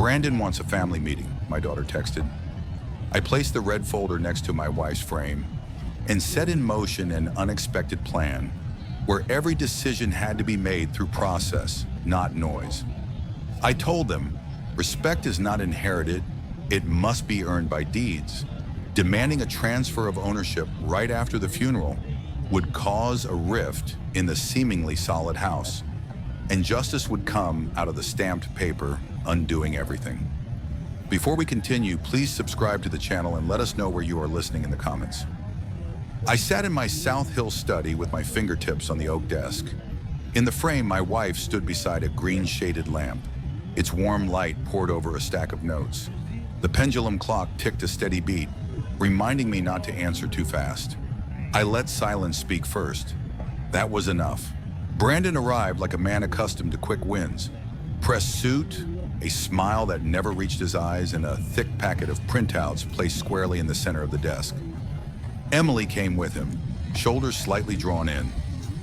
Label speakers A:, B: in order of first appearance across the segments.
A: Brandon wants a family meeting, my daughter texted. I placed the red folder next to my wife's frame and set in motion an unexpected plan where every decision had to be made through process, not noise. I told them, respect is not inherited, it must be earned by deeds. Demanding a transfer of ownership right after the funeral would cause a rift in the seemingly solid house, and justice would come out of the stamped paper, undoing everything. Before we continue, please subscribe to the channel and let us know where you are listening in the comments. I sat in my South Hill study with my fingertips on the oak desk. In the frame, my wife stood beside a green-shaded lamp. Its warm light poured over a stack of notes. The pendulum clock ticked a steady beat, reminding me not to answer too fast. I let silence speak first. That was enough. Brandon arrived like a man accustomed to quick wins. Pressed suit, a smile that never reached his eyes, and a thick packet of printouts placed squarely in the center of the desk. Emily came with him, shoulders slightly drawn in.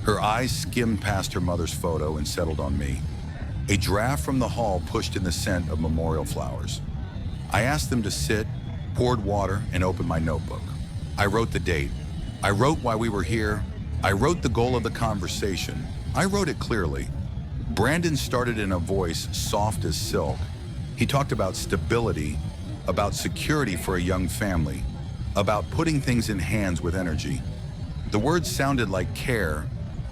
A: Her eyes skimmed past her mother's photo and settled on me. A draft from the hall pushed in the scent of memorial flowers. I asked them to sit, poured water, and opened my notebook. I wrote the date. I wrote why we were here. I wrote the goal of the conversation. I wrote it clearly. Brandon started in a voice soft as silk. He talked about stability, about security for a young family, about putting things in hands with energy. The words sounded like care,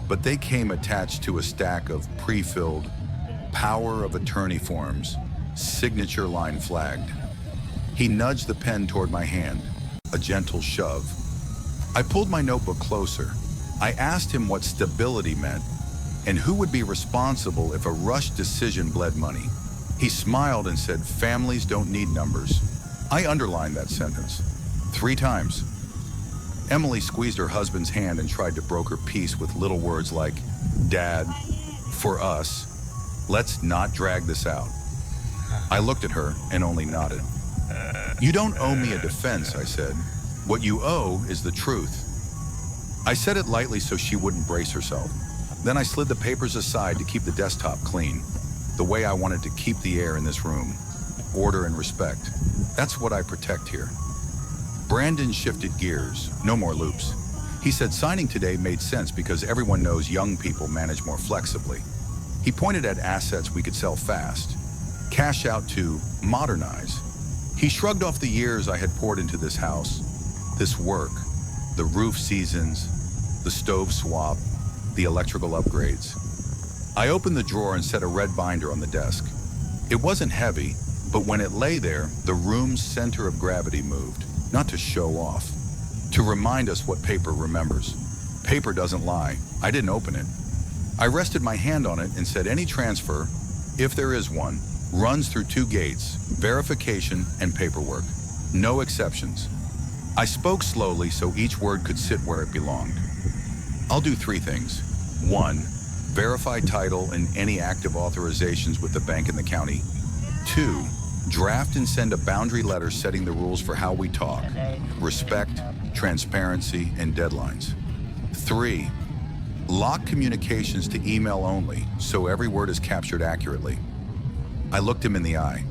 A: but they came attached to a stack of pre-filled power of attorney forms, signature line flagged. He nudged the pen toward my hand, a gentle shove. I pulled my notebook closer. I asked him what stability meant and who would be responsible if a rushed decision bled money. He smiled and said, "Families don't need numbers." I underlined that sentence 3 times. Emily squeezed her husband's hand and tried to broker peace with little words like, "Dad, for us, let's not drag this out." I looked at her and only nodded. "You don't owe me a defense," I said. "What you owe is the truth." I said it lightly so she wouldn't brace herself. Then I slid the papers aside to keep the desktop clean, the way I wanted to keep the air in this room. Order and respect. That's what I protect here. Brandon shifted gears, no more loops. He said signing today made sense because everyone knows young people manage more flexibly. He pointed at assets we could sell fast, cash out to modernize. He shrugged off the years I had poured into this house, this work, the roof seasons, the stove swap, the electrical upgrades. I opened the drawer and set a red binder on the desk. It wasn't heavy, but when it lay there, the room's center of gravity moved, not to show off, to remind us what paper remembers. Paper doesn't lie. I didn't open it. I rested my hand on it and said any transfer, if there is one, runs through 2 gates, verification and paperwork. No exceptions. I spoke slowly so each word could sit where it belonged. I'll do 3 things. 1, verify title and any active authorizations with the bank and the county. 2, draft and send a boundary letter setting the rules for how we talk, respect, transparency, and deadlines. 3, lock communications to email only so every word is captured accurately. I looked him in the eye.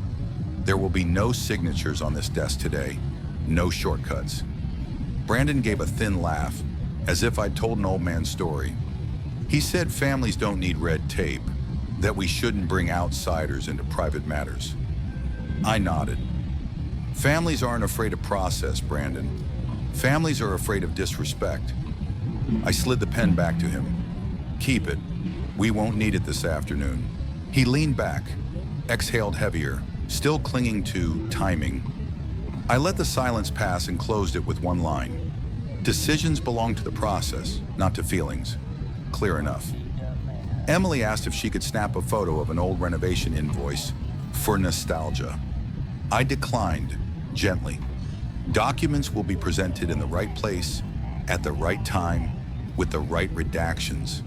A: There will be no signatures on this desk today, no shortcuts. Brandon gave a thin laugh, as if I'd told an old man's story. He said families don't need red tape, that we shouldn't bring outsiders into private matters. I nodded. Families aren't afraid of process, Brandon. Families are afraid of disrespect. I slid the pen back to him. Keep it. We won't need it this afternoon. He leaned back, exhaled heavier, still clinging to timing. I let the silence pass and closed it with one line. Decisions belong to the process, not to feelings. Clear enough. Emily asked if she could snap a photo of an old renovation invoice for nostalgia. I declined, gently. Documents will be presented in the right place, at the right time, with the right redactions.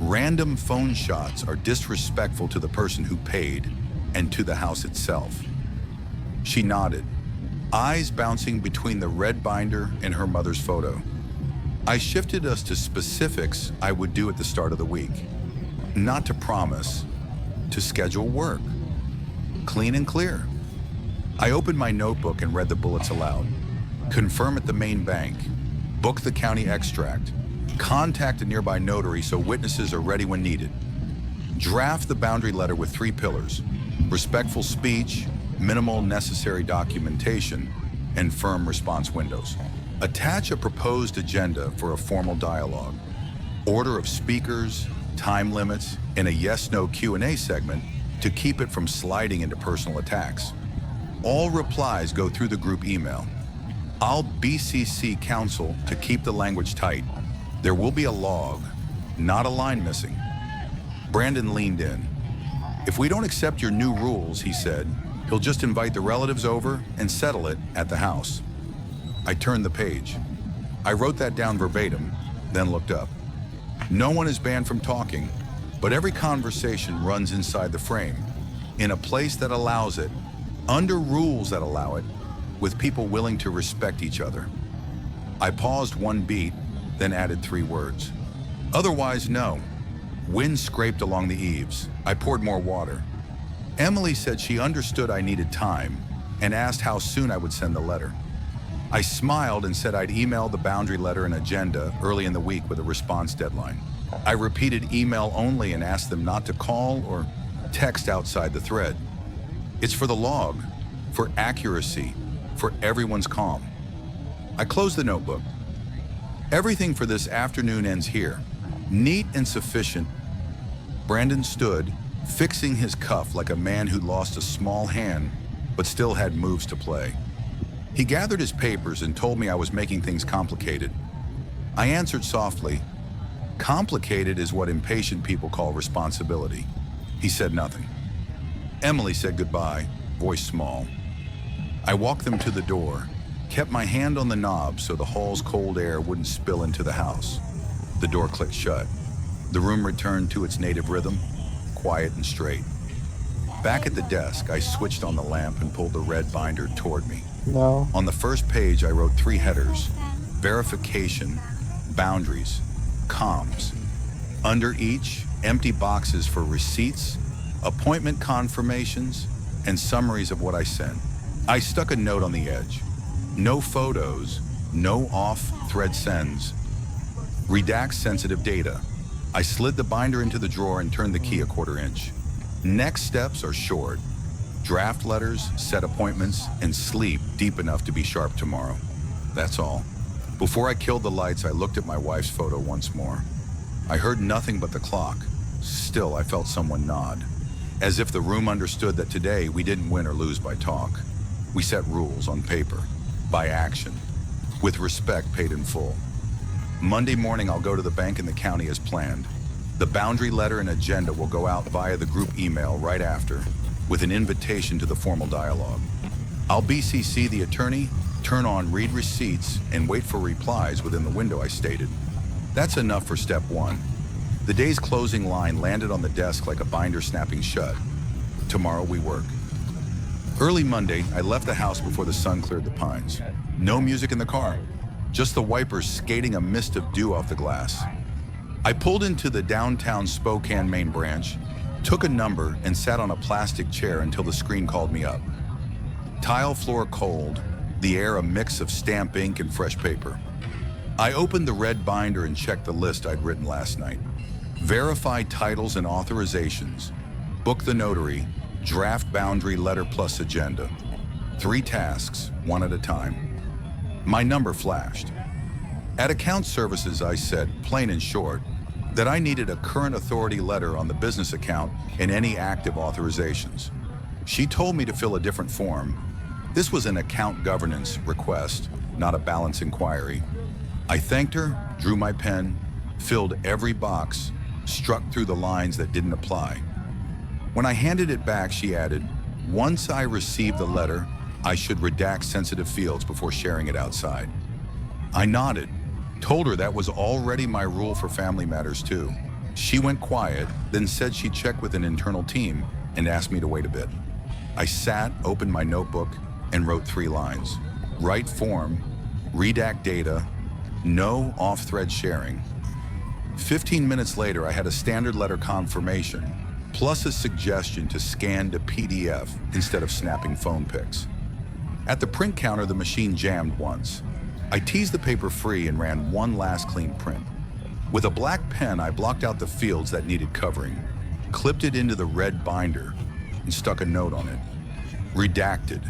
A: Random phone shots are disrespectful to the person who paid and to the house itself. She nodded, eyes bouncing between the red binder and her mother's photo. I shifted us to specifics I would do at the start of the week. Not to promise, to schedule work. clean and clear. I opened my notebook and read the bullets aloud. Confirm at the main bank. Book the county extract. Contact a nearby notary so witnesses are ready when needed. Draft the boundary letter with 3 pillars: respectful speech, minimal necessary documentation, and firm response windows. Attach a proposed agenda for a formal dialogue. Order of speakers, time limits, and a yes-no Q&A segment to keep it from sliding into personal attacks. All replies go through the group email. I'll BCC counsel to keep the language tight. There will be a log, not a line missing. Brandon leaned in. If we don't accept your new rules, he said, he'll just invite the relatives over and settle it at the house. I turned the page. I wrote that down verbatim, then looked up. No one is banned from talking, but every conversation runs inside the frame, in a place that allows it, under rules that allow it, with people willing to respect each other. I paused 1 beat, then added 3 words. Otherwise, no. Wind scraped along the eaves. I poured more water. Emily said she understood I needed time and asked how soon I would send the letter. I smiled and said I'd email the boundary letter and agenda early in the week with a response deadline. I repeated email only and asked them not to call or text outside the thread. It's for the log, for accuracy, for everyone's calm. I closed the notebook. Everything for this afternoon ends here. Neat and sufficient. Brandon stood, fixing his cuff like a man who'd lost a small hand, but still had moves to play. He gathered his papers and told me I was making things complicated. I answered softly, "Complicated is what impatient people call responsibility." He said nothing. Emily said goodbye, voice small. I walked them to the door, kept my hand on the knob so the hall's cold air wouldn't spill into the house. The door clicked shut. The room returned to its native rhythm, quiet and straight. Back at the desk, I switched on the lamp and pulled the red binder toward me.
B: No.
A: On the first page, I wrote 3 headers: verification, boundaries, comms. Under each, empty boxes for receipts, appointment confirmations, and summaries of what I sent. I stuck a note on the edge. No photos, no off-thread sends. Redact sensitive data. I slid the binder into the drawer and turned the key a 1/4 inch. Next steps are short. Draft letters, set appointments, and sleep deep enough to be sharp tomorrow. That's all. Before I killed the lights, I looked at my wife's photo once more. I heard nothing but the clock. Still, I felt someone nod, as if the room understood that today we didn't win or lose by talk. We set rules on paper, by action, with respect paid in full. Monday morning, I'll go to the bank in the county as planned. The boundary letter and agenda will go out via the group email right after, with an invitation to the formal dialogue. I'll BCC the attorney, turn on read receipts, and wait for replies within the window I stated. That's enough for step 1. The day's closing line landed on the desk like a binder snapping shut. Tomorrow we work. Early Monday, I left the house before the sun cleared the pines. No music in the car, just the wipers skating a mist of dew off the glass. I pulled into the downtown Spokane main branch, took a number, and sat on a plastic chair until the screen called me up. Tile floor cold, the air a mix of stamp ink and fresh paper. I opened the red binder and checked the list I'd written last night. Verify titles and authorizations. Book the notary. Draft boundary letter plus agenda. 3 tasks, 1 at a time. My number flashed. At account services, I said, plain and short, that I needed a current authority letter on the business account and any active authorizations. She told me to fill a different form. This was an account governance request, not a balance inquiry. I thanked her, drew my pen, filled every box, struck through the lines that didn't apply. When I handed it back, she added, once I receive the letter, I should redact sensitive fields before sharing it outside. I nodded, told her that was already my rule for family matters too. She went quiet, then said she'd check with an internal team and asked me to wait a bit. I sat, opened my notebook, and wrote 3 lines. Right form, redact data, no off-thread sharing. 15 minutes later, I had a standard letter confirmation. plus a suggestion to scan to PDF instead of snapping phone pics. At the print counter, the machine jammed once. I teased the paper free and ran one last clean print. With a black pen, I blocked out the fields that needed covering, clipped it into the red binder, and stuck a note on it. Redacted.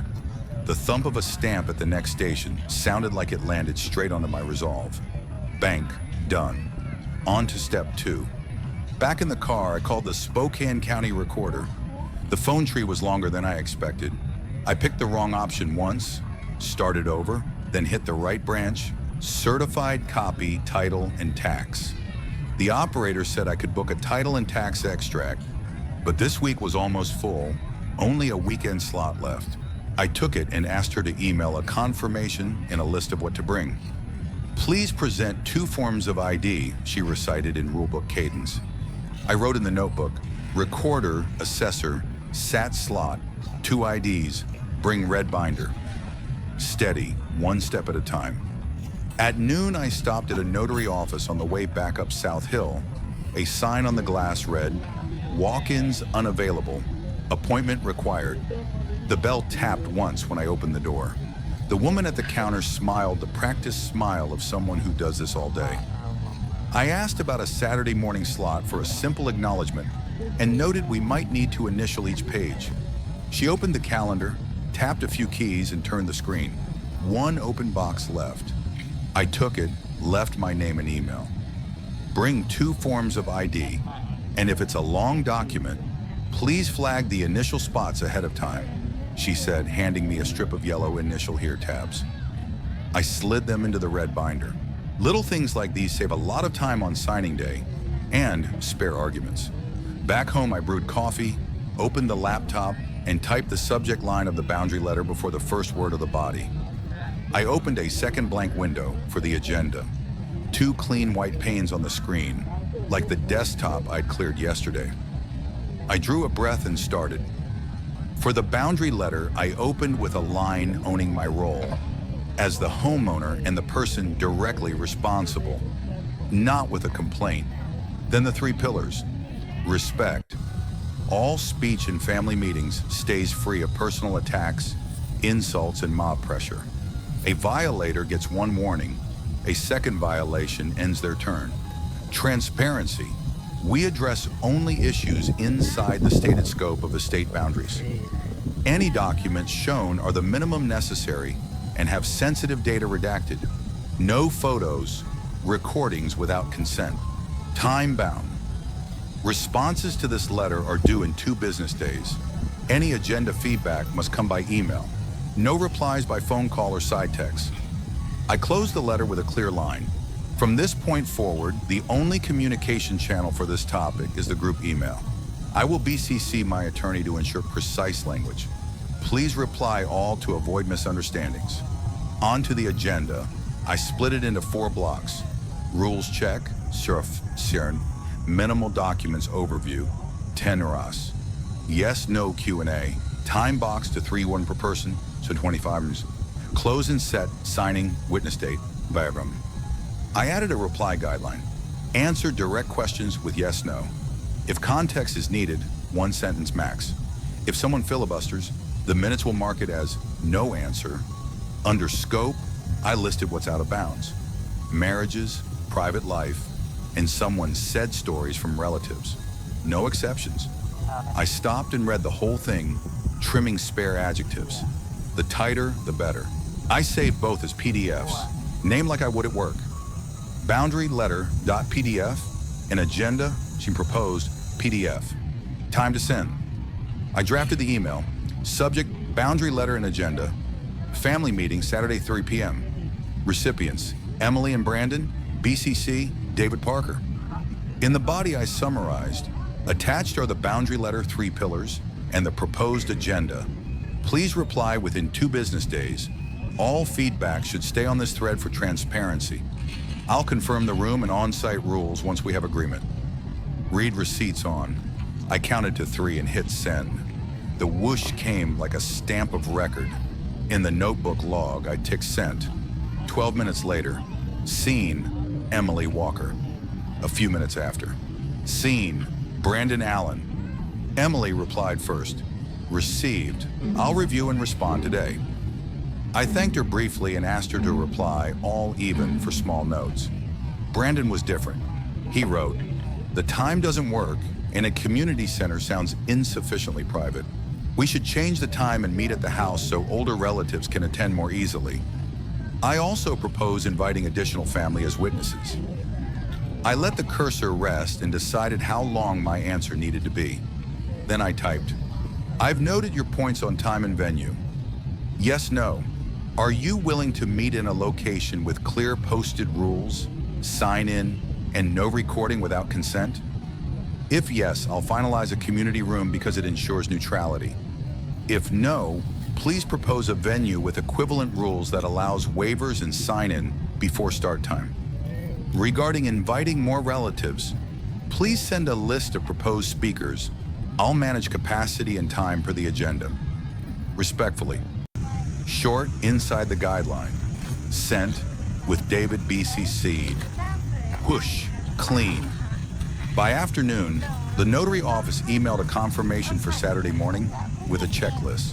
A: The thump of a stamp at the next station sounded like it landed straight onto my resolve. Bank, done. On to step 2. Back in the car, I called the Spokane County recorder. The phone tree was longer than I expected. I picked the wrong option once, started over, then hit the right branch, certified copy, title, and tax. The operator said I could book a title and tax extract, but this week was almost full, only a weekend slot left. I took it and asked her to email a confirmation and a list of what to bring. Please present 2 forms of ID, she recited in rulebook cadence. I wrote in the notebook, recorder, assessor, SAT slot, 2 IDs, bring red binder. Steady, one step at a time. At noon, I stopped at a notary office on the way back up South Hill. A sign on the glass read, walk-ins unavailable, appointment required. The bell tapped once when I opened the door. The woman at the counter smiled the practiced smile of someone who does this all day. I asked about a Saturday morning slot for a simple acknowledgement and noted we might need to initial each page. She opened the calendar, tapped a few keys, and turned the screen. 1 open box left. I took it, left my name and email. Bring 2 forms of ID, and if it's a long document, please flag the initial spots ahead of time, she said, handing me a strip of yellow initial here tabs. I slid them into the red binder. Little things like these save a lot of time on signing day and spare arguments. Back home, I brewed coffee, opened the laptop, and typed the subject line of the boundary letter before the first word of the body. I opened a second blank window for the agenda. 2 clean white panes on the screen, like the desktop I'd cleared yesterday. I drew a breath and started. For the boundary letter, I opened with a line owning my role as the homeowner and the person directly responsible, not with a complaint. Then the 3 pillars. Respect. All speech in family meetings stays free of personal attacks, insults, and mob pressure. A violator gets 1 warning. A second violation ends their turn. Transparency. We address only issues inside the stated scope of estate boundaries. Any documents shown are the minimum necessary and have sensitive data redacted. No photos, recordings without consent. Time-bound. Responses to this letter are due in 2 business days. Any agenda feedback must come by email. No replies by phone call or side text. I closed the letter with a clear line. From this point forward, the only communication channel for this topic is the group email. I will BCC my attorney to ensure precise language. Please reply all to avoid misunderstandings. On to the agenda. I split it into 4 blocks. Rules check, minimal documents overview, 10 RAS. Yes, no Q&A, time box to 3-1 per person, so 25 minutes. Close and set, signing, witness date, Vayram. I added a reply guideline. Answer direct questions with yes, no. If context is needed, 1 sentence max. If someone filibusters, the minutes will mark it as no answer. Under scope, I listed what's out of bounds. Marriages, private life, and someone's said stories from relatives. No exceptions. I stopped and read the whole thing, trimming spare adjectives. The tighter, the better. I saved both as PDFs, named like I would at work. Boundary letter.pdf and agenda, she proposed, PDF. Time to send. I drafted the email. Subject, boundary letter and agenda. Family meeting, Saturday, 3 p.m. Recipients, Emily and Brandon, BCC, David Parker. In the body, I summarized. Attached are the boundary letter 3 pillars and the proposed agenda. Please reply within 2 business days. All feedback should stay on this thread for transparency. I'll confirm the room and on-site rules once we have agreement. Read receipts on. I counted to 3 and hit send. The whoosh came like a stamp of record. In the notebook log, I ticked sent. 12 minutes later, seen, Emily Walker. A few minutes after. Seen, Brandon Allen. Emily replied first. Received. I'll review and respond today. I thanked her briefly and asked her to reply, all even, for small notes. Brandon was different. He wrote, "The time doesn't work, and a community center sounds insufficiently private. We should change the time and meet at the house so older relatives can attend more easily. I also propose inviting additional family as witnesses." I let the cursor rest and decided how long my answer needed to be. Then I typed, "I've noted your points on time and venue. Yes, no. Are you willing to meet in a location with clear posted rules, sign in, and no recording without consent? If yes, I'll finalize a community room because it ensures neutrality. If no, please propose a venue with equivalent rules that allows waivers and sign-in before start time. Regarding inviting more relatives, please send a list of proposed speakers. I'll manage capacity and time per the agenda. Respectfully." Short, inside the guideline. Sent with David BCC'd. Whoosh, clean. By afternoon, the notary office emailed a confirmation for Saturday morning with a checklist.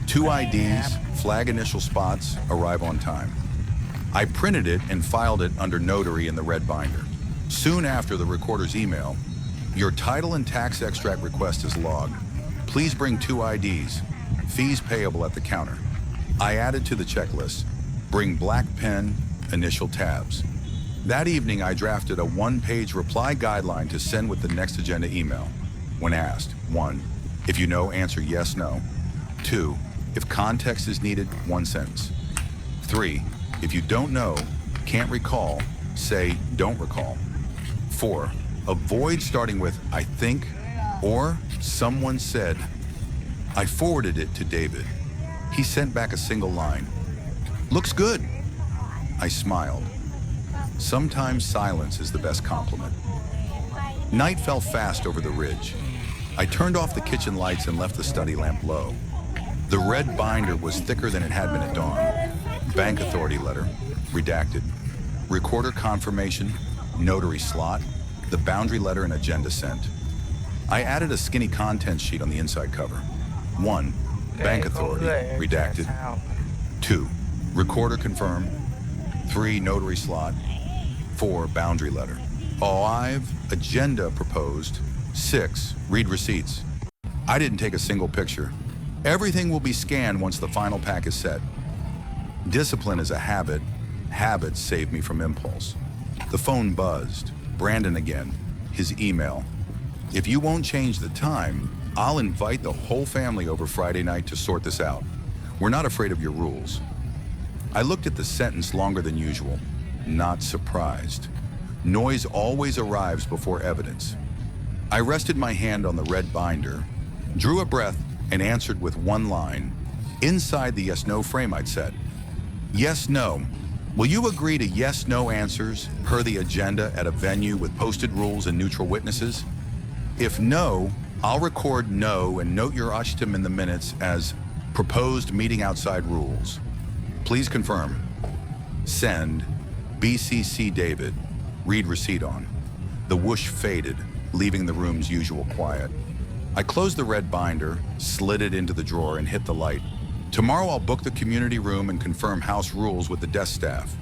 A: 2 IDs, flag initial spots, arrive on time. I printed it and filed it under notary in the red binder. Soon after the recorder's email, "Your title and tax extract request is logged. Please bring 2 IDs. Fees payable at the counter." I added to the checklist, "Bring black pen, initial tabs." That evening, I drafted a 1-page reply guideline to send with the next agenda email. When asked, 1, if you know, answer yes, no. 2, if context is needed, 1 sentence. 3, if you don't know, can't recall, say don't recall. 4, avoid starting with "I think" or "someone said." I forwarded it to David. He sent back a single line. "Looks good." I smiled. Sometimes silence is the best compliment. Night fell fast over the ridge. I turned off the kitchen lights and left the study lamp low. The red binder was thicker than it had been at dawn. Bank authority letter, redacted. Recorder confirmation, notary slot, the boundary letter and agenda sent. I added a skinny contents sheet on the inside cover. 1, bank authority, redacted. 2, recorder confirmed. 3, notary slot. 4, boundary letter. 5, agenda proposed. 6, read receipts. I didn't take a single picture. Everything will be scanned once the final pack is set. Discipline is a habit. Habits save me from impulse. The phone buzzed. Brandon again. His email. "If you won't change the time, I'll invite the whole family over Friday night to sort this out. We're not afraid of your rules." I looked at the sentence longer than usual. Not surprised. Noise always arrives before evidence. I rested my hand on the red binder, drew a breath, and answered with 1 line, inside the yes-no frame I'd set. "Yes, no. Will you agree to yes-no answers per the agenda at a venue with posted rules and neutral witnesses? If no, I'll record no and note your ashtam in the minutes as proposed meeting outside rules. Please confirm." Send, BCC David, read receipt on. The whoosh faded, leaving the room's usual quiet. I closed the red binder, slid it into the drawer, and hit the light. Tomorrow I'll book the community room and confirm house rules with the desk staff.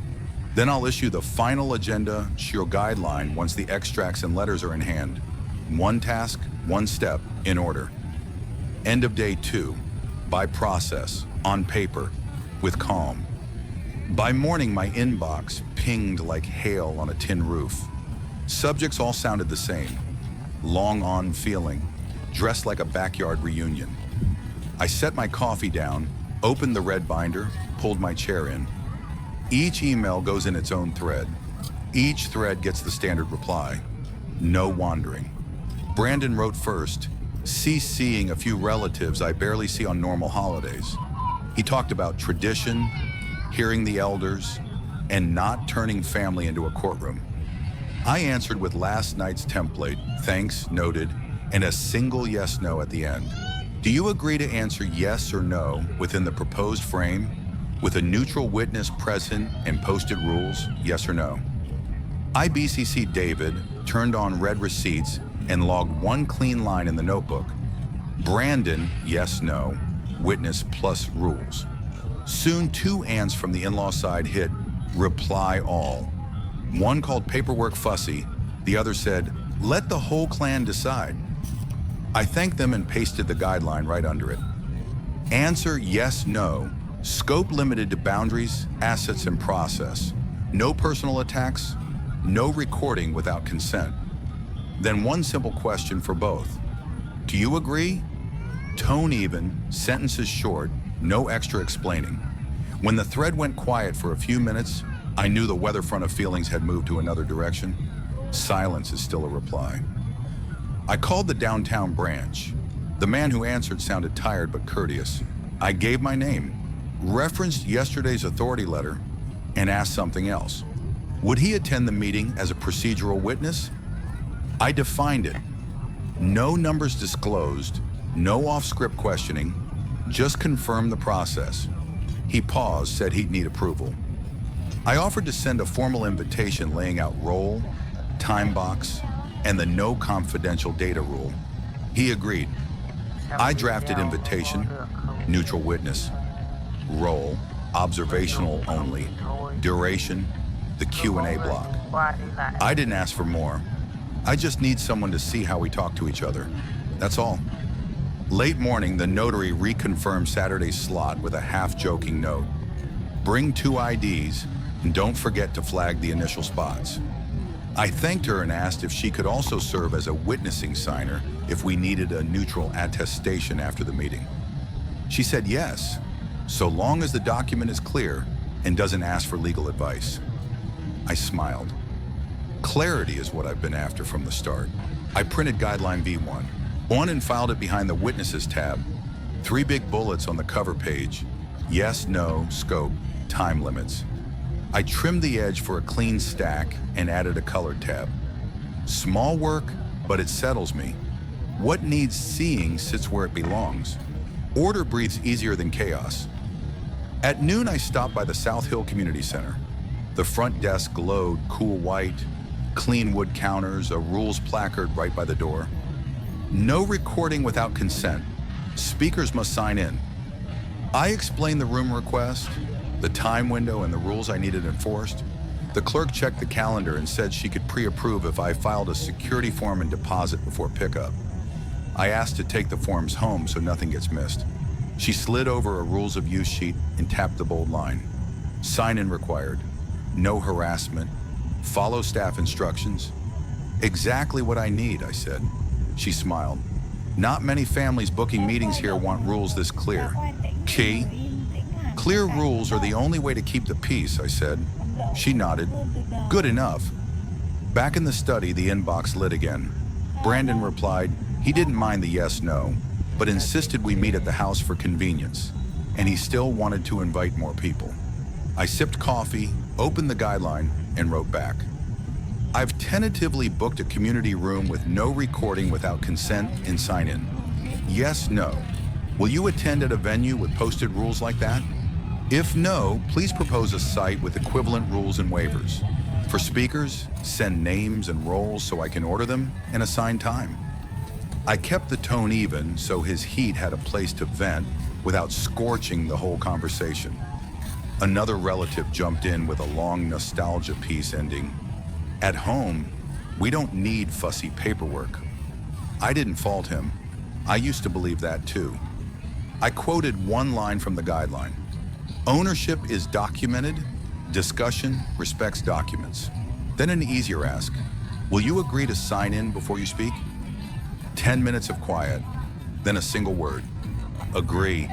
A: Then I'll issue the final agenda SHIO guideline once the extracts and letters are in hand. 1 task, 1 step, in order. End of day 2, by process, on paper, with calm. By morning, my inbox pinged like hail on a tin roof. Subjects all sounded the same. Long on feeling, dressed like a backyard reunion. I set my coffee down, opened the red binder, pulled my chair in. Each email goes in its own thread. Each thread gets the standard reply. No wandering. Brandon wrote first, CCing a few relatives I barely see on normal holidays. He talked about tradition, hearing the elders, and not turning family into a courtroom. I answered with last night's template, thanks, noted, and a single yes-no at the end. Do you agree to answer yes or no within the proposed frame, with a neutral witness present and posted rules, yes or no? I BCC'd David, turned on read receipts, and logged 1 clean line in the notebook. Brandon, yes, no, witness plus rules. Soon 2 ants from the in-law side hit reply all. One called paperwork fussy, the other said, let the whole clan decide. I thanked them and pasted the guideline right under it. Answer yes, no, scope limited to boundaries, assets, and process. No personal attacks, no recording without consent. Then one simple question for both. Do you agree? Tone even, sentences short, no extra explaining. When the thread went quiet for a few minutes, I knew the weather front of feelings had moved to another direction. Silence is still a reply. I called the downtown branch. The man who answered sounded tired but courteous. I gave my name, referenced yesterday's authority letter, and asked something else. Would he attend the meeting as a procedural witness? I defined it. No numbers disclosed, no off-script questioning, just confirm the process. He paused, said he'd need approval. I offered to send a formal invitation laying out role, time box, and the no confidential data rule. He agreed. I drafted invitation, neutral witness, role, observational only, duration, the Q&A block. I didn't ask for more. I just need someone to see how we talk to each other. That's all. Late morning, the notary reconfirmed Saturday's slot with a half-joking note. Bring 2 IDs, and don't forget to flag the initial spots. I thanked her and asked if she could also serve as a witnessing signer if we needed a neutral attestation after the meeting. She said yes, so long as the document is clear and doesn't ask for legal advice. I smiled. Clarity is what I've been after from the start. I printed Guideline V1, on and filed it behind the Witnesses tab. 3 big bullets on the cover page. Yes, no, scope, time limits. I trimmed the edge for a clean stack and added a colored tab. Small work, but it settles me. What needs seeing sits where it belongs. Order breathes easier than chaos. At noon, I stopped by the South Hill Community Center. The front desk glowed cool white, clean wood counters, a rules placard right by the door. No recording without consent. Speakers must sign in. I explained the room request, the time window, and the rules I needed enforced. The clerk checked the calendar and said she could pre-approve if I filed a security form and deposit before pickup. I asked to take the forms home so nothing gets missed. She slid over a rules of use sheet and tapped the bold line. Sign-in required. No harassment. Follow staff instructions. Exactly what I need, I said. She smiled. Not many families booking meetings here want rules this clear. Key? Clear rules are the only way to keep the peace, I said. She nodded. Good enough. Back in the study, the inbox lit again. Brandon replied he didn't mind the yes-no, but insisted we meet at the house for convenience, and he still wanted to invite more people. I sipped coffee, opened the guideline, and wrote back. I've tentatively booked a community room with no recording without consent and sign-in. Yes, no. Will you attend at a venue with posted rules like that? If no, please propose a site with equivalent rules and waivers. For speakers, send names and roles so I can order them and assign time. I kept the tone even so his heat had a place to vent without scorching the whole conversation. Another relative jumped in with a long nostalgia piece ending. At home, we don't need fussy paperwork. I didn't fault him. I used to believe that too. I quoted one line from the guideline. Ownership is documented, discussion respects documents. Then an easier ask, will you agree to sign in before you speak? 10 minutes of quiet, then a single word, agree.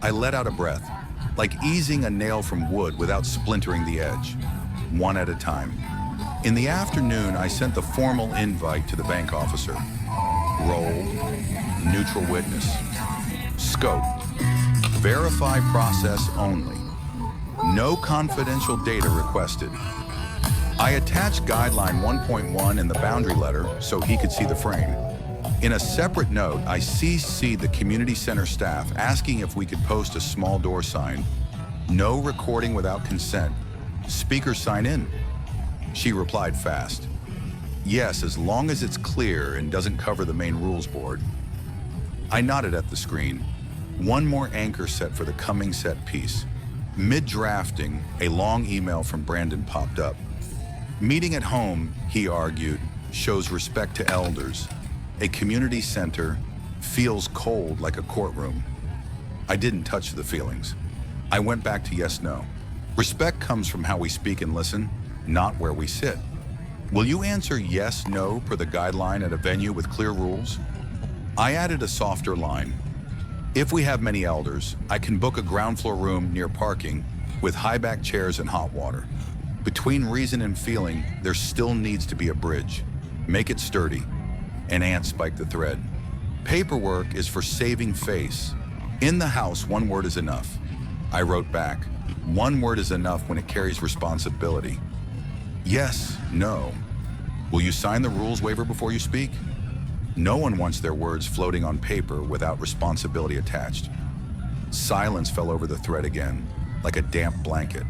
A: I let out a breath, like easing a nail from wood without splintering the edge, one at a time. In the afternoon, I sent the formal invite to the bank officer. Role, neutral witness. Scope, verify process only. No confidential data requested. I attached guideline 1.1 in the boundary letter so he could see the frame. In a separate note, I CC'd the community center staff asking if we could post a small door sign. No recording without consent. Speakers sign in. She replied fast. Yes, as long as it's clear and doesn't cover the main rules board. I nodded at the screen. One more anchor set for the coming set piece. Mid-drafting, a long email from Brandon popped up. Meeting at home, he argued, shows respect to elders. A community center feels cold like a courtroom. I didn't touch the feelings. I went back to yes, no. Respect comes from how we speak and listen, not where we sit. Will you answer yes, no per the guideline at a venue with clear rules? I added a softer line. If we have many elders, I can book a ground floor room near parking with high-back chairs and hot water. Between reason and feeling, there still needs to be a bridge. Make it sturdy. An ant spiked the thread. Paperwork is for saving face. In the house, one word is enough. I wrote back, one word is enough when it carries responsibility. Yes, no. Will you sign the rules waiver before you speak? No one wants their words floating on paper without responsibility attached. Silence fell over the thread again, like a damp blanket.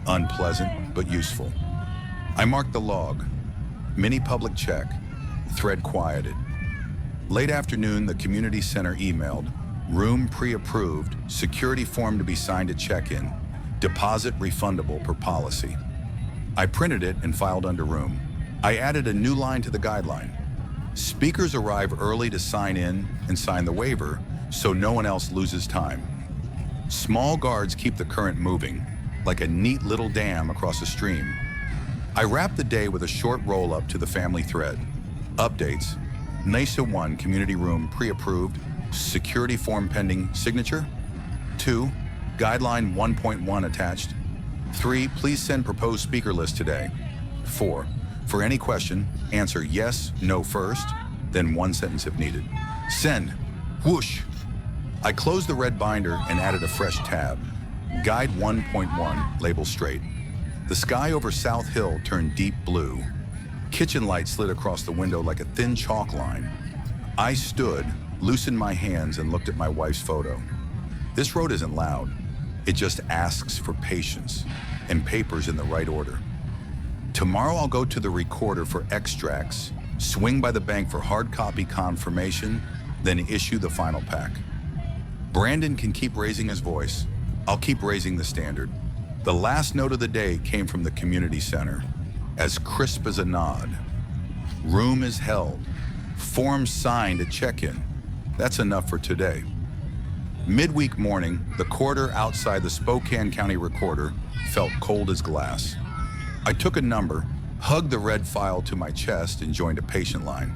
A: Unpleasant, but useful. I marked the log. Mini public check. Thread quieted. Late afternoon, the community center emailed, room pre-approved, security form to be signed at check-in, deposit refundable per policy. I printed it and filed under room. I added a new line to the guideline. Speakers arrive early to sign in and sign the waiver so no one else loses time. Small guards keep the current moving, like a neat little dam across a stream. I wrapped the day with a short roll-up to the family thread. Updates. NESA 1 community room pre-approved, security form pending signature. 2. Guideline 1.1 attached. 3. Please send proposed speaker list today. 4. For any question, answer yes, no first, then one sentence if needed. Send. Whoosh. I closed the red binder and added a fresh tab. Guide 1.1, label straight. The sky over South Hill turned deep blue. Kitchen light slid across the window like a thin chalk line. I stood, loosened my hands, and looked at my wife's photo. This road isn't loud. It just asks for patience and papers in the right order. Tomorrow I'll go to the recorder for extracts, swing by the bank for hard copy confirmation, then issue the final pack. Brandon can keep raising his voice. I'll keep raising the standard. The last note of the day came from the community center, as crisp as a nod. Room is held. Form signed at check-in. That's enough for today. Midweek morning, the corridor outside the Spokane County recorder felt cold as glass. I took a number, hugged the red file to my chest, and joined a patient line.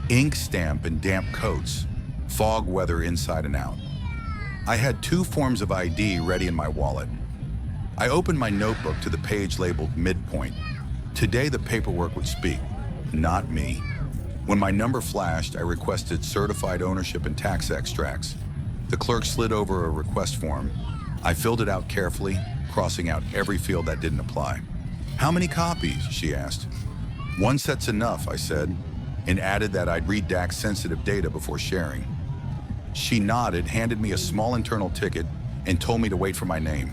A: Ink stamp and damp coats, fog weather inside and out. I had 2 forms of ID ready in my wallet. I opened my notebook to the page labeled midpoint. Today the paperwork would speak, not me. When my number flashed, I requested certified ownership and tax extracts. The clerk slid over a request form. I filled it out carefully, crossing out every field that didn't apply. How many copies? She asked. 1 set's enough, I said, and added that I'd redact sensitive data before sharing. She nodded, handed me a small internal ticket, and told me to wait for my name.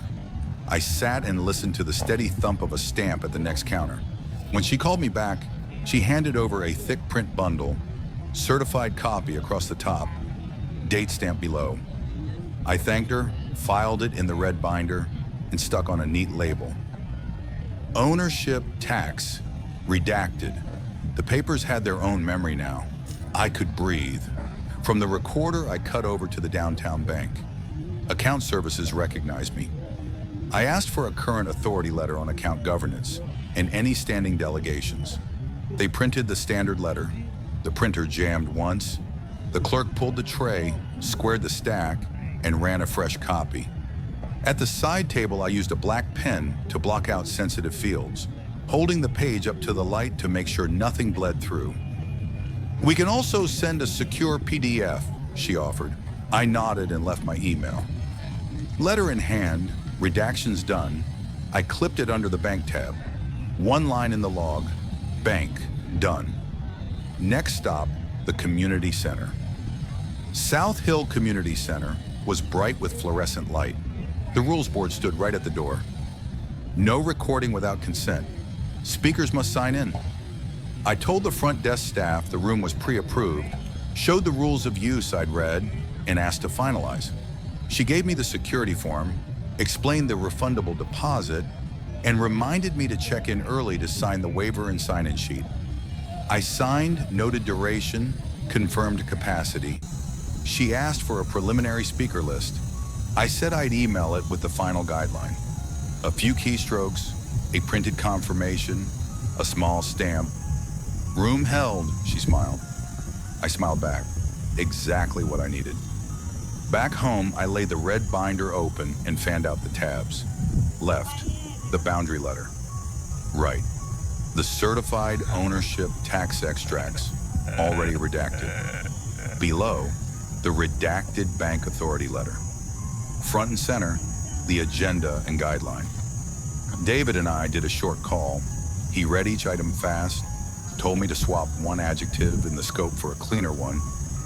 A: I sat and listened to the steady thump of a stamp at the next counter. When she called me back, she handed over a thick print bundle, certified copy across the top, date stamp below. I thanked her, filed it in the red binder, and stuck on a neat label. Ownership tax, redacted. The papers had their own memory now. I could breathe. From the recorder, I cut over to the downtown bank. Account services recognized me. I asked for a current authority letter on account governance and any standing delegations. They printed the standard letter. The printer jammed once. The clerk pulled the tray, squared the stack, and ran a fresh copy. At the side table, I used a black pen to block out sensitive fields, holding the page up to the light to make sure nothing bled through. We can also send a secure PDF, she offered. I nodded and left my email. Letter in hand, redactions done, I clipped it under the bank tab. 1 line in the log, bank, done. Next stop, the community center. South Hill Community Center was bright with fluorescent light. The rules board stood right at the door. No recording without consent. Speakers must sign in. I told the front desk staff the room was pre-approved, showed the rules of use I'd read, and asked to finalize. She gave me the security form, explained the refundable deposit, and reminded me to check in early to sign the waiver and sign-in sheet. I signed, noted duration, confirmed capacity. She asked for a preliminary speaker list. I said I'd email it with the final guideline. A few keystrokes, a printed confirmation, a small stamp. Room held, she smiled. I smiled back. Exactly what I needed. Back home, I laid the red binder open and fanned out the tabs. Left, the boundary letter. Right, the certified ownership tax extracts, already redacted. Below, the redacted bank authority letter. Front and center, the agenda and guideline. David and I did a short call. He read each item fast, told me to swap one adjective in the scope for a cleaner one,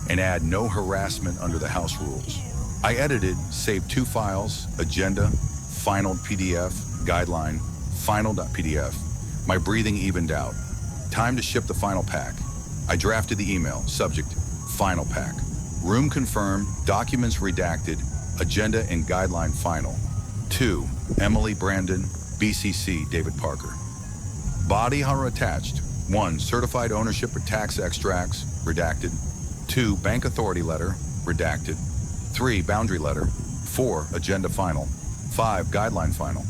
A: and add no harassment under the house rules. I edited, saved 2 files, agenda, final PDF, guideline, final.pdf. My breathing evened out. Time to ship the final pack. I drafted the email, subject, final pack. Room confirmed, documents redacted, agenda and guideline final. 2, Emily Brandon, BCC, David Parker. Body are attached. 1, certified ownership or tax extracts, redacted. 2, bank authority letter, redacted. 3, boundary letter. 4, agenda final. 5, guideline final.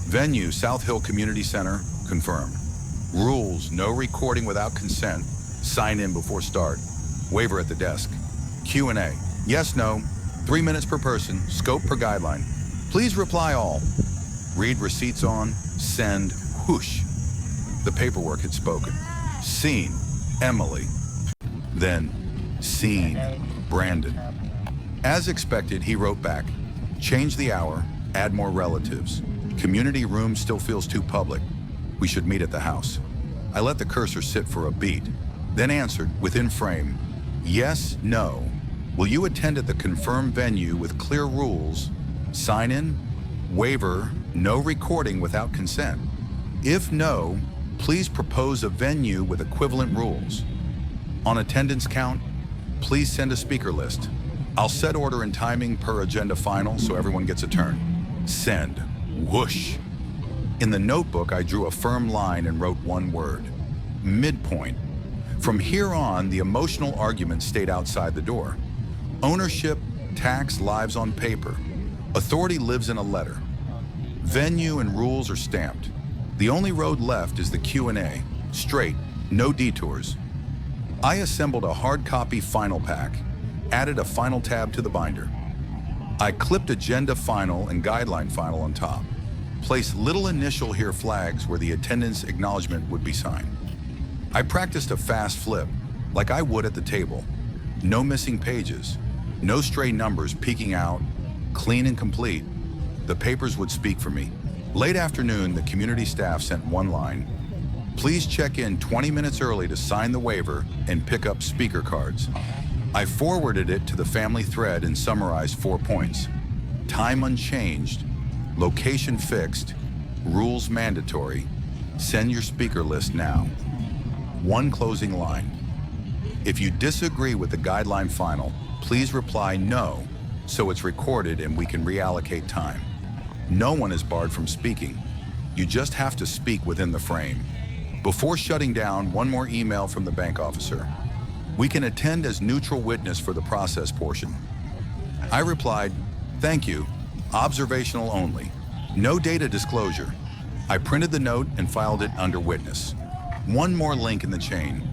A: Venue, South Hill Community Center, confirmed. Rules, no recording without consent. Sign in before start. Waiver at the desk. Q&A, yes, no, 3 minutes per person, scope per guideline. Please reply all. Read receipts on, send, whoosh. The paperwork had spoken. Seen, Emily. Then, seen, Brandon. As expected, he wrote back. Change the hour, add more relatives. Community room still feels too public. We should meet at the house. I let the cursor sit for a beat, then answered, within frame, yes, no. Will you attend at the confirmed venue with clear rules? Sign in, waiver, no recording without consent. If no, please propose a venue with equivalent rules. On attendance count, please send a speaker list. I'll set order and timing per agenda final so everyone gets a turn. Send. Whoosh. In the notebook, I drew a firm line and wrote one word. Midpoint. From here on, the emotional argument stayed outside the door. Ownership, tax lives on paper. Authority lives in a letter. Venue and rules are stamped. The only road left is the Q&A. Straight, no detours. I assembled a hard copy final pack, added a final tab to the binder. I clipped agenda final and guideline final on top. Placed little initial here flags where the attendance acknowledgement would be signed. I practiced a fast flip, like I would at the table. No missing pages, no stray numbers peeking out, clean and complete. The papers would speak for me. Late afternoon, the community staff sent one line. Please check in 20 minutes early to sign the waiver and pick up speaker cards. I forwarded it to the family thread and summarized 4 points. Time unchanged, location fixed, rules mandatory, send your speaker list now. One closing line. If you disagree with the guideline final, please reply no, so it's recorded and we can reallocate time. No one is barred from speaking. You just have to speak within the frame. Before shutting down, one more email from the bank officer. We can attend as neutral witness for the process portion. I replied, thank you, observational only. No data disclosure. I printed the note and filed it under witness. One more link in the chain.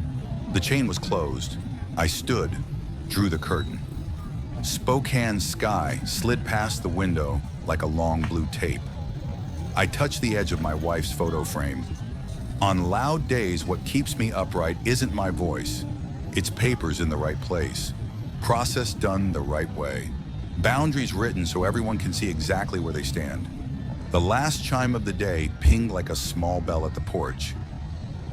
A: The chain was closed. I stood, drew the curtain. Spokane sky slid past the window like a long blue tape. I touched the edge of my wife's photo frame. On loud days, what keeps me upright isn't my voice. It's papers in the right place. Process done the right way. Boundaries written so everyone can see exactly where they stand. The last chime of the day pinged like a small bell at the porch.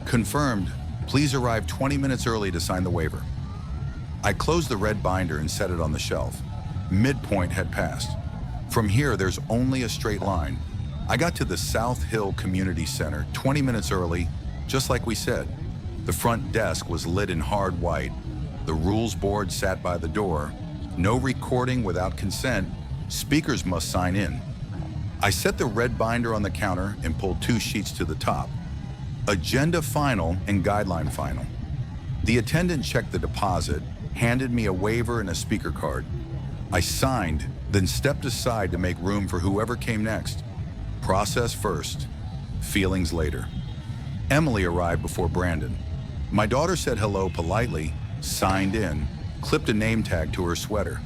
A: Confirmed, please arrive 20 minutes early to sign the waiver. I closed the red binder and set it on the shelf. Midpoint had passed. From here, there's only a straight line. I got to the South Hill Community Center 20 minutes early, just like we said. The front desk was lit in hard white. The rules board sat by the door. No recording without consent. Speakers must sign in. I set the red binder on the counter and pulled 2 sheets to the top. Agenda final and guideline final. The attendant checked the deposit, handed me a waiver and a speaker card. I signed, then stepped aside to make room for whoever came next. Process first, feelings later. Emily arrived before Brandon. My daughter said hello politely, signed in, clipped a name tag to her sweater.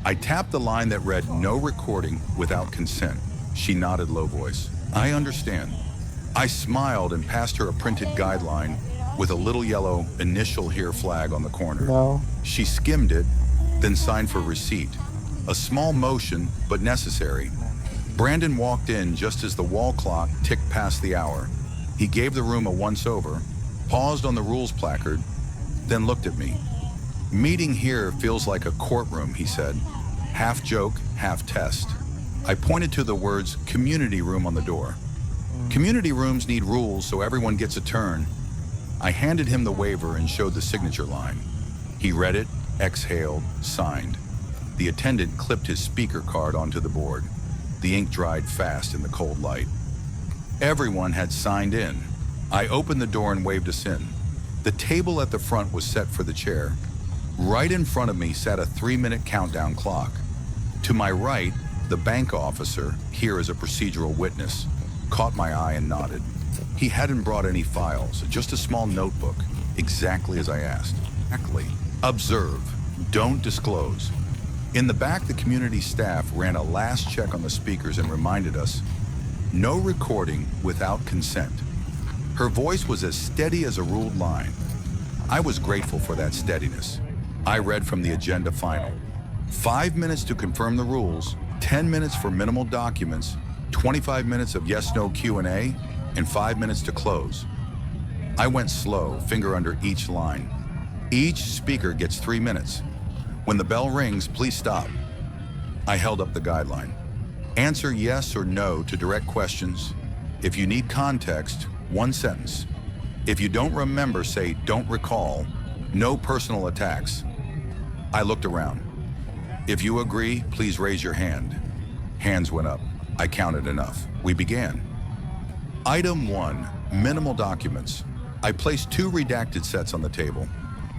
A: I tapped the line that read, "No recording without consent." She nodded low voice. "I understand." I smiled and passed her a printed guideline with a little yellow "Initial here" flag on the corner.
B: No.
A: She skimmed it, then signed for receipt. A small motion, but necessary. Brandon walked in just as the wall clock ticked past the hour. He gave the room a once-over, paused on the rules placard, then looked at me. "Meeting here feels like a courtroom," he said. Half joke, half test. I pointed to the words "community room" on the door. Community rooms need rules so everyone gets a turn. I handed him the waiver and showed the signature line. He read it, exhaled, signed. The attendant clipped his speaker card onto the board. The ink dried fast in the cold light. Everyone had signed in. I opened the door and waved us in. The table at the front was set for the chair. Right in front of me sat a 3-minute countdown clock. To my right, the bank officer, here as a procedural witness, caught my eye and nodded. He hadn't brought any files, just a small notebook, exactly as I asked. Exactly. Observe, don't disclose. In the back, the community staff ran a last check on the speakers and reminded us, no recording without consent. Her voice was as steady as a ruled line. I was grateful for that steadiness. I read from the agenda final. 5 minutes to confirm the rules, 10 minutes for minimal documents, 25 minutes of yes-no Q&A, and 5 minutes to close. I went slow, finger under each line. Each speaker gets 3 minutes. When the bell rings, please stop. I held up the guideline. Answer yes or no to direct questions. If you need context, 1 sentence. If you don't remember, say "don't recall." No personal attacks. I looked around. If you agree, please raise your hand. Hands went up. I counted enough. We began. Item 1, minimal documents. I placed 2 redacted sets on the table.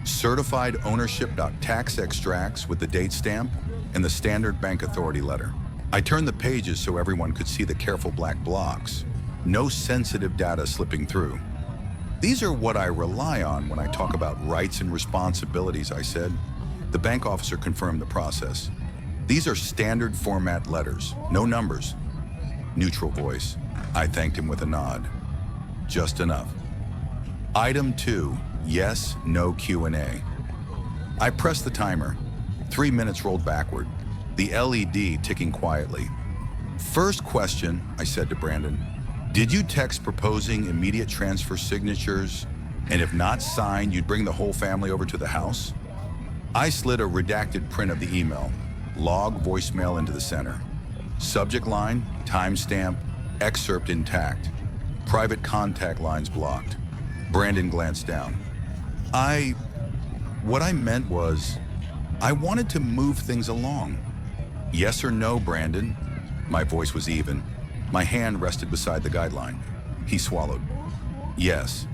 A: Certified ownership.tax extracts with the date stamp and the standard bank authority letter. I turned the pages so everyone could see the careful black blocks. No sensitive data slipping through. These are what I rely on when I talk about rights and responsibilities, I said. The bank officer confirmed the process. These are standard format letters, no numbers. Neutral voice. I thanked him with a nod. Just enough. Item 2, yes, no Q&A. I pressed the timer. 3 minutes rolled backward, the LED ticking quietly. First question, I said to Brandon. Did you text proposing immediate transfer signatures, and if not signed, you'd bring the whole family over to the house? I slid a redacted print of the email, log voicemail into the center. Subject line, timestamp, excerpt intact. Private contact lines blocked. Brandon glanced down. What I meant was, I wanted to move things along. Yes or no, Brandon? My voice was even. My hand rested beside the guideline. He swallowed. Yes.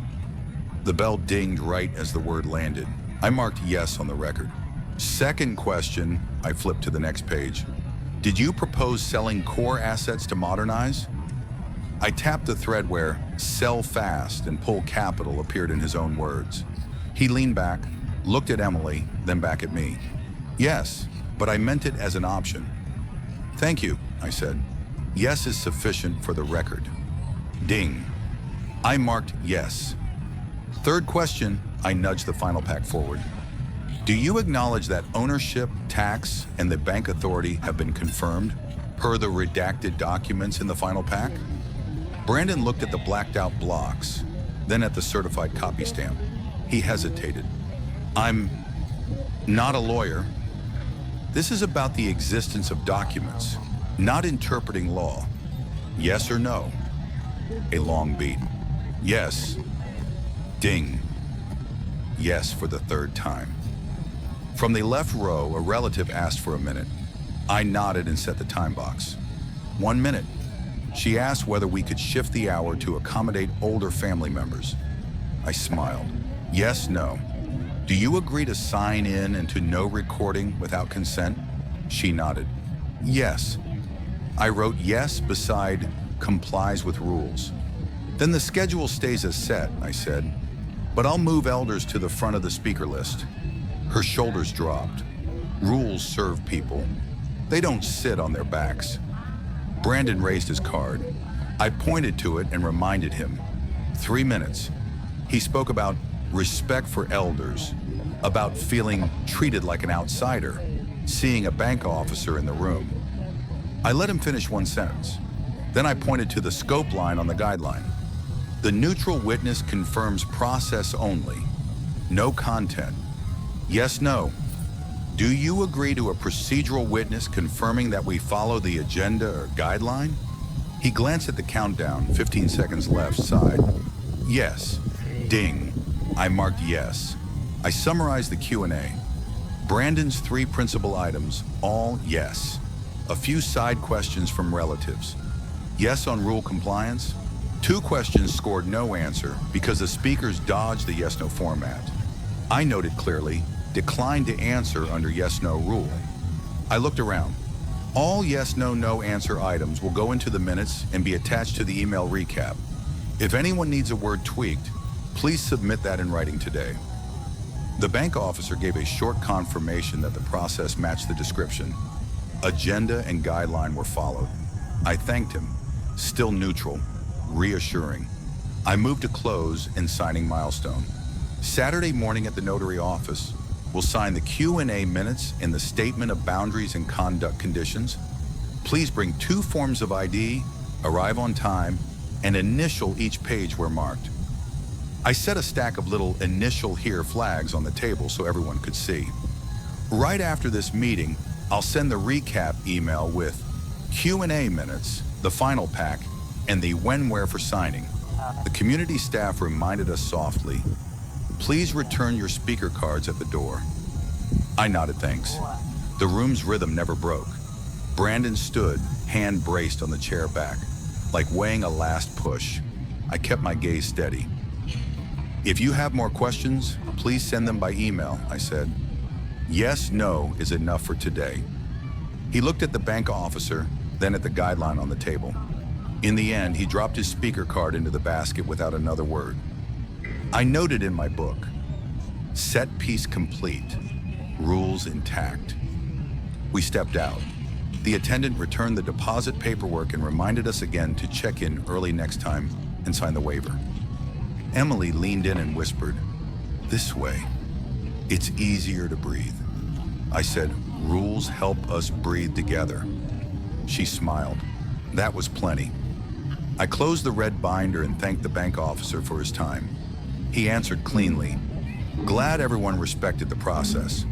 A: The bell dinged right as the word landed. I marked yes on the record. Second question, I flipped to the next page. Did you propose selling core assets to modernize? I tapped the thread where "sell fast" and "pull capital" appeared in his own words. He leaned back, looked at Emily, then back at me. Yes, but I meant it as an option. Thank you, I said. Yes is sufficient for the record. Ding. I marked yes. Third question, I nudged the final pack forward. Do you acknowledge that ownership, tax, and the bank authority have been confirmed per the redacted documents in the final pack? Brandon looked at the blacked out blocks, then at the certified copy stamp. He hesitated. I'm not a lawyer. This is about the existence of documents, not interpreting law. Yes or no? A long beat. Yes. Ding. Yes for the third time. From the left row, a relative asked for a minute. I nodded and set the time box. 1 minute. She asked whether we could shift the hour to accommodate older family members. I smiled. Yes, no. Do you agree to sign in and to no recording without consent? She nodded. Yes. I wrote yes beside complies with rules. Then the schedule stays as set, I said, but I'll move elders to the front of the speaker list. Her shoulders dropped. Rules serve people. They don't sit on their backs. Brandon raised his card. I pointed to it and reminded him. 3 minutes. He spoke about respect for elders, about feeling treated like an outsider, seeing a bank officer in the room. I let him finish one sentence. Then I pointed to the scope line on the guideline. The neutral witness confirms process only, no content. Yes, no. Do you agree to a procedural witness confirming that we follow the agenda or guideline? He glanced at the countdown, 15 seconds left, sighed. Yes. Ding. I marked yes. I summarized the Q&A. Brandon's 3 principal items, all yes. A few side questions from relatives. Yes on rule compliance. 2 questions scored no answer because the speakers dodged the yes-no format. I noted clearly, declined to answer under yes-no rule. I looked around. All yes-no-no answer items will go into the minutes and be attached to the email recap. If anyone needs a word tweaked, please submit that in writing today. The bank officer gave a short confirmation that the process matched the description. Agenda and guideline were followed. I thanked him, still neutral, reassuring. I moved to close and signing milestone. Saturday morning at the notary office, we'll sign the Q&A minutes and the statement of boundaries and conduct conditions. Please bring 2 forms of ID, arrive on time, and initial each page where marked. I set a stack of little initial here flags on the table so everyone could see. Right after this meeting, I'll send the recap email with Q&A minutes, the final pack, and the when-where for signing. The community staff reminded us softly, please return your speaker cards at the door. I nodded thanks. The room's rhythm never broke. Brandon stood, hand braced on the chair back, like weighing a last push. I kept my gaze steady. If you have more questions, please send them by email, I said. Yes, no is enough for today. He looked at the bank officer, then at the guideline on the table. In the end, he dropped his speaker card into the basket without another word. I noted in my book, set piece complete, rules intact. We stepped out. The attendant returned the deposit paperwork and reminded us again to check in early next time and sign the waiver. Emily leaned in and whispered, this way, it's easier to breathe. I said, rules help us breathe together. She smiled. That was plenty. I closed the red binder and thanked the bank officer for his time. He answered cleanly, glad everyone respected the process.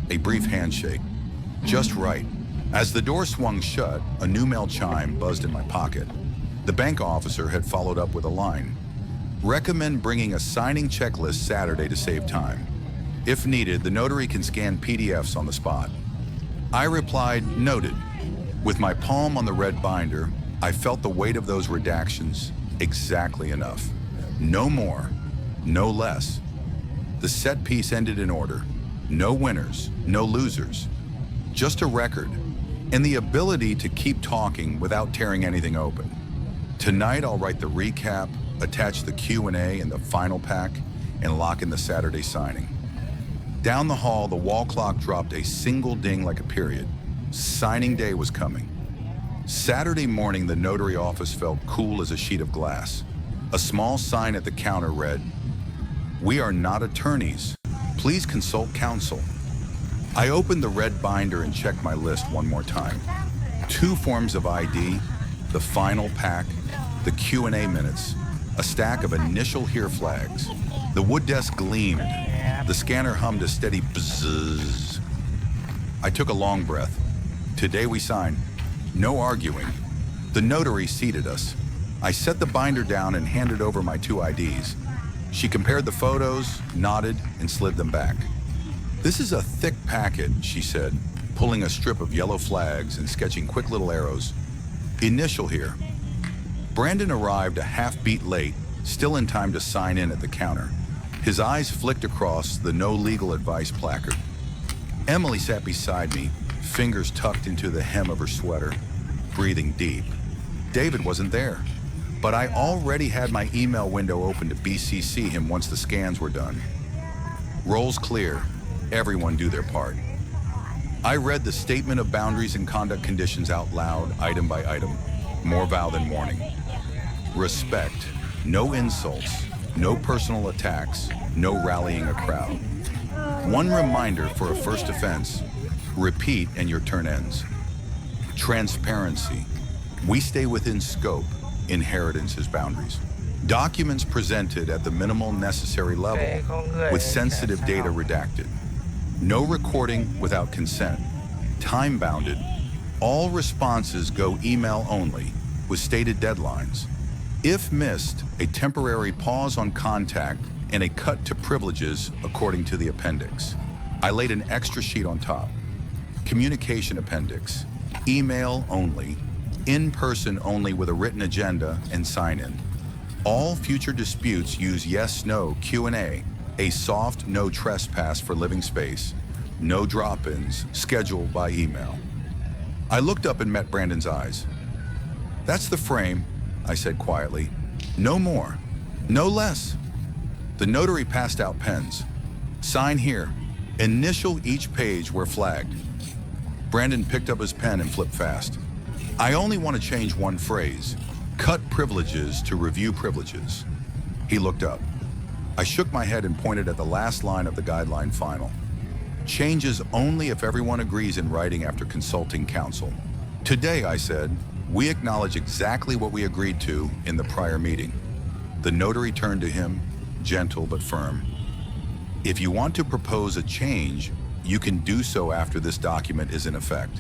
A: A brief handshake. Just right. As the door swung shut, a new mail chime buzzed in my pocket. The bank officer had followed up with a line. Recommend bringing a signing checklist Saturday to save time. If needed, the notary can scan PDFs on the spot. I replied, noted. With my palm on the red binder, I felt the weight of those redactions exactly enough. No more, no less. The set piece ended in order. No winners, no losers. Just a record, and the ability to keep talking without tearing anything open. Tonight I'll write the recap, attach the Q&A and the final pack, and lock in the Saturday signing. Down the hall, the wall clock dropped a single ding like a period. Signing day was coming. Saturday morning, the notary office felt cool as a sheet of glass. A small sign at the counter read, "We are not attorneys. Please consult counsel." I opened the red binder and checked my list one more time. 2 forms of ID, the final pack, the Q&A minutes, a stack of initial here flags. The wood desk gleamed. The scanner hummed a steady bzzz. I took a long breath. Today we sign. No arguing. The notary seated us. I set the binder down and handed over my 2 IDs. She compared the photos, nodded, and slid them back. This is a thick packet, she said, pulling a strip of yellow flags and sketching quick little arrows. Initial here. Brandon arrived a half-beat late, still in time to sign in at the counter. His eyes flicked across the no legal advice placard. Emily sat beside me, fingers tucked into the hem of her sweater, breathing deep. David wasn't there, but I already had my email window open to BCC him once the scans were done. Roles clear. Everyone do their part. I read the statement of boundaries and conduct conditions out loud, item by item, more vow than warning. Respect, no insults, no personal attacks, no rallying a crowd. One reminder for a first offense, repeat and your turn ends. Transparency, we stay within scope, inheritance is boundaries. Documents presented at the minimal necessary level with sensitive data redacted. No recording without consent. Time-bounded. All responses go email only with stated deadlines. If missed, a temporary pause on contact and a cut to privileges according to the appendix. I laid an extra sheet on top. Communication appendix. Email only. In-person only with a written agenda and sign-in. All future disputes use yes-no Q&A, a soft no trespass for living space, no drop-ins, scheduled by email. I looked up and met Brandon's eyes. That's the frame, I said quietly. No more, no less. The notary passed out pens. Sign here. Initial each page where flagged. Brandon picked up his pen and flipped fast. I only want to change one phrase. Cut privileges to review privileges. He looked up. I shook my head and pointed at the last line of the guideline final. Changes only if everyone agrees in writing after consulting counsel. Today, I said, we acknowledge exactly what we agreed to in the prior meeting. The notary turned to him, gentle but firm. If you want to propose a change, you can do so after this document is in effect.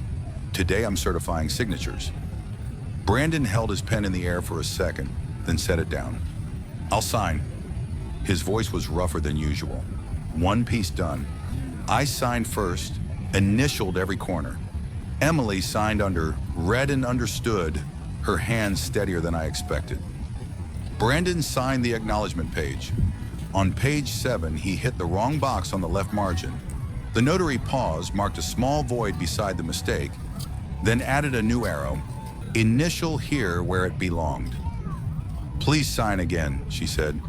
A: Today, I'm certifying signatures. Brandon held his pen in the air for a second, then set it down. I'll sign. His voice was rougher than usual. One piece done. I signed first, initialed every corner. Emily signed under read and understood, her hands steadier than I expected. Brandon signed the acknowledgement page. On page 7, he hit the wrong box on the left margin. The notary paused, marked a small void beside the mistake, then added a new arrow. Initial here where it belonged. Please sign again, she said.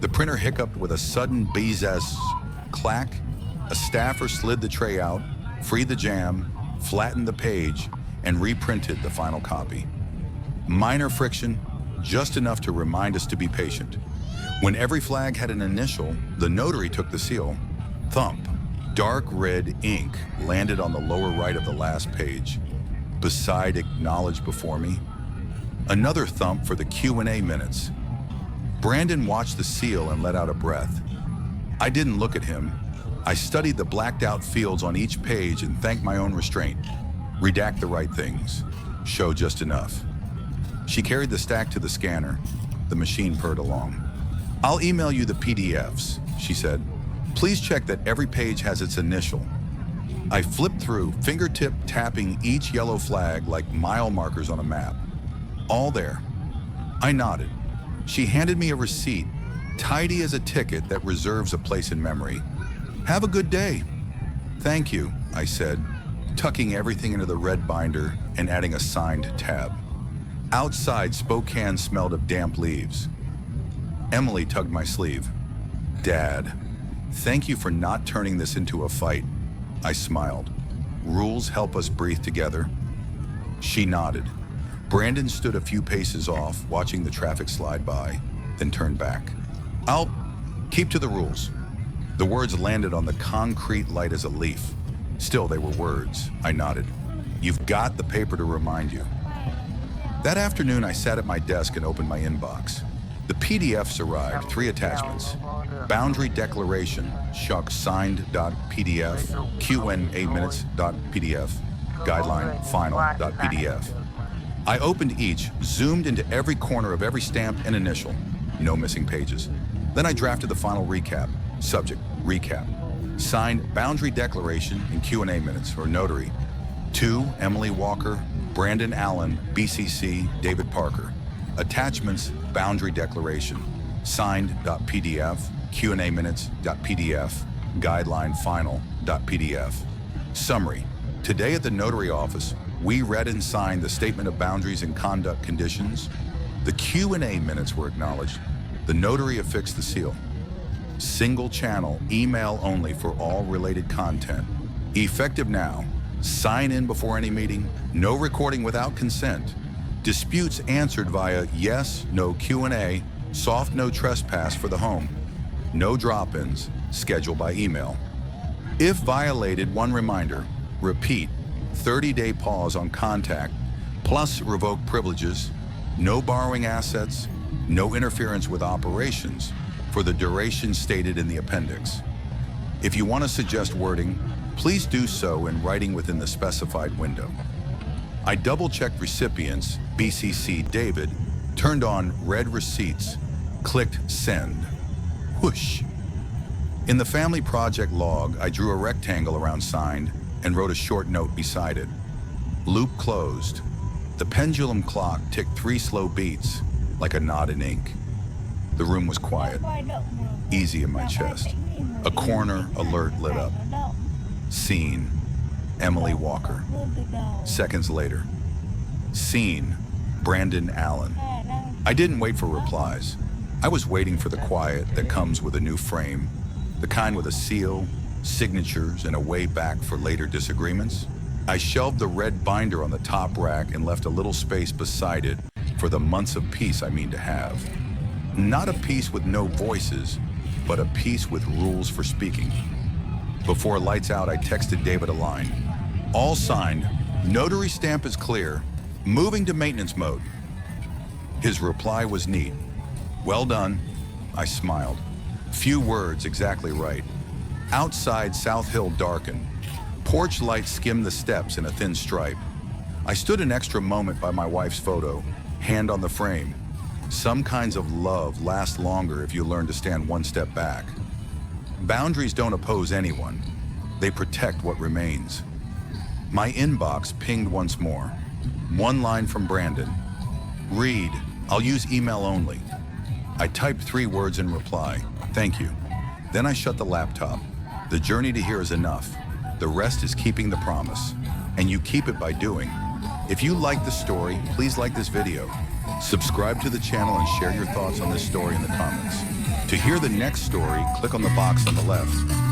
A: The printer hiccuped with a sudden bees-ass clack. A staffer slid the tray out, freed the jam, flattened the page, and reprinted the final copy. Minor friction, just enough to remind us to be patient. When every flag had an initial, the notary took the seal. Thump. Dark red ink landed on the lower right of the last page. Beside acknowledged before me. Another thump for the Q&A minutes. Brandon watched the seal and let out a breath. I didn't look at him. I studied the blacked out fields on each page and thanked my own restraint. Redact the right things. Show just enough. She carried the stack to the scanner. The machine purred along. I'll email you the PDFs, she said. Please check that every page has its initial. I flipped through, fingertip tapping each yellow flag like mile markers on a map. All there. I nodded. She handed me a receipt, tidy as a ticket that reserves a place in memory. Have a good day. Thank you, I said, tucking everything into the red binder and adding a signed tab. Outside, Spokane smelled of damp leaves. Emily tugged my sleeve. Dad, thank you for not turning this into a fight. I smiled. Rules help us breathe together. She nodded. Brandon stood a few paces off, watching the traffic slide by, then turned back. I'll keep to the rules. The words landed on the concrete light as a leaf. Still, they were words. I nodded. You've got the paper to remind you. That afternoon, I sat at my desk and opened my inbox. The PDFs arrived, 3 attachments. Boundary declaration, shuck signed.pdf, Q&A minutes.pdf, guideline final.pdf. I opened each, zoomed into every corner of every stamp and initial. No missing pages. Then I drafted the final recap. Subject, recap. Signed, Boundary Declaration and Q&A Minutes, or Notary. 2, Emily Walker, Brandon Allen, BCC, David Parker. Attachments, Boundary Declaration. Signed.pdf, Q&A Minutes.pdf, Guideline Final.pdf. Summary. Today at the notary office, we read and signed the Statement of Boundaries and Conduct Conditions. The Q&A minutes were acknowledged. The notary affixed the seal. Single channel, email only for all related content. Effective now. Sign in before any meeting. No recording without consent. Disputes answered via yes, no Q&A, soft no trespass for the home. No drop-ins, scheduled by email. If violated, one reminder, repeat, 30-day pause on contact, plus revoke privileges, no borrowing assets, no interference with operations for the duration stated in the appendix. If you want to suggest wording, please do so in writing within the specified window. I double-checked recipients, BCC David, turned on read receipts, clicked send. Whoosh. In the family project log, I drew a rectangle around signed and wrote a short note beside it. Loop closed. The pendulum clock ticked 3 slow beats, like a knot in ink. The room was quiet, easy in my chest. A corner alert lit up. Scene, Emily Walker. Seconds later. Scene, Brandon Allen. I didn't wait for replies. I was waiting for the quiet that comes with a new frame, the kind with a seal, signatures, and a way back for later disagreements. I shelved the red binder on the top rack and left a little space beside it for the months of peace I mean to have. Not a peace with no voices, but a peace with rules for speaking. Before lights out, I texted David a line. All signed, notary stamp is clear, moving to maintenance mode. His reply was neat. Well done, I smiled. Few words exactly right. Outside, South Hill darkened. Porch lights skimmed the steps in a thin stripe. I stood an extra moment by my wife's photo, hand on the frame. Some kinds of love last longer if you learn to stand one step back. Boundaries don't oppose anyone. They protect what remains. My inbox pinged once more. One line from Brandon. Read, I'll use email only. I typed 3 words in reply. Thank you. Then I shut the laptop. The journey to here is enough. The rest is keeping the promise. And you keep it by doing. If you like the story, please like this video. Subscribe to the channel and share your thoughts on this story in the comments. To hear the next story, click on the box on the left.